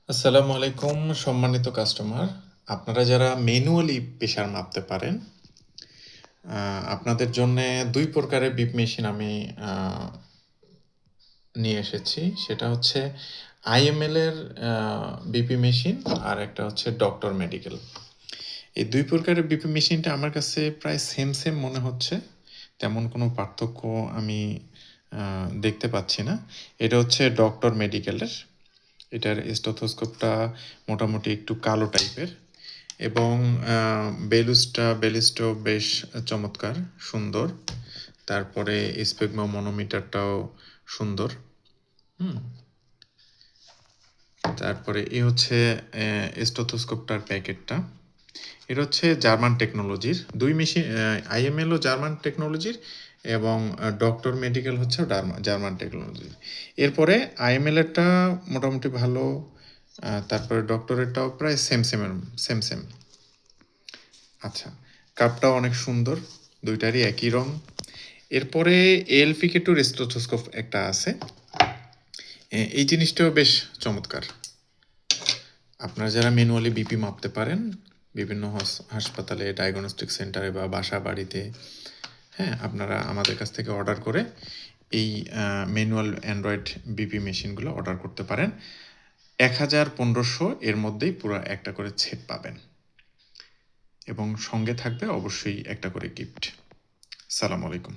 আসসালামু আলাইকুম সম্মানিত কাস্টমার। আপনারা যারা ম্যানুয়ালি প্রেশার মাপতে পারেন, আপনাদের জন্যে ২ প্রকারের বিপ মেশিন আমি আ নিয়ে এসেছি। সেটা হচ্ছে IML এর আ বিপি মেশিন আর একটা হচ্ছে ডক্টর মেডিকেল। এই ২ প্রকারের বিপি মেশিনটা আমার কাছে প্রায় সেম মনে হচ্ছে। তেমন কোনো পার্থক্য আমি আ দেখতে পাচ্ছি না। এটা হচ্ছে ডক্টর মেডিকেলের। এটার স্টেথোস্কোপটা মোটামুটি একটু কালো টাইপের এবং বেলিসটাও বেশ চমৎকার, সুন্দর। তারপরে স্পেগমোমোনোমিটারটাও সুন্দর। হুম? তারপরে এই হচ্ছে স্টেথোস্কোপটার প্যাকেটটা। এটা হচ্ছে জার্মান টেকনোলজির। ২ মেশিন IML ও জার্মান টেকনোলজির এবং ডক্টর মেডিকেল হচ্ছে জার্মান টেকনোলজির। এরপরে IML এরটা মোটামুটি ভালো। তারপরে ডক্টরেরটাও প্রায় সেম। আচ্ছা, কাপটাও অনেক সুন্দর। ২ টারই একই রং। এরপরে ALPK2 স্টেথোস্কোপ একটা আছে। এই জিনিসটাও বেশ চমৎকার। আপনারা যারা ম্যানুয়ালি বিপি মাপতে পারেন, বিভিন্ন হাসপাতালে, ডায়াগনস্টিক সেন্টারে বা বাসা-বাড়িতে, হ্যাঁ? আপনারা আমাদের কাছ থেকে অর্ডার করে এই ম্যানুয়াল অ্যান্ড্রয়েড বিপি মেশিনগুলো অর্ডার করতে পারেন। ১,০০০-১,৫০০ এর মধ্যেই পুরা একটা করে সেট পাবেন এবং সঙ্গে থাকবে অবশ্যই একটা করে গিফট। আসসালামু আলাইকুম।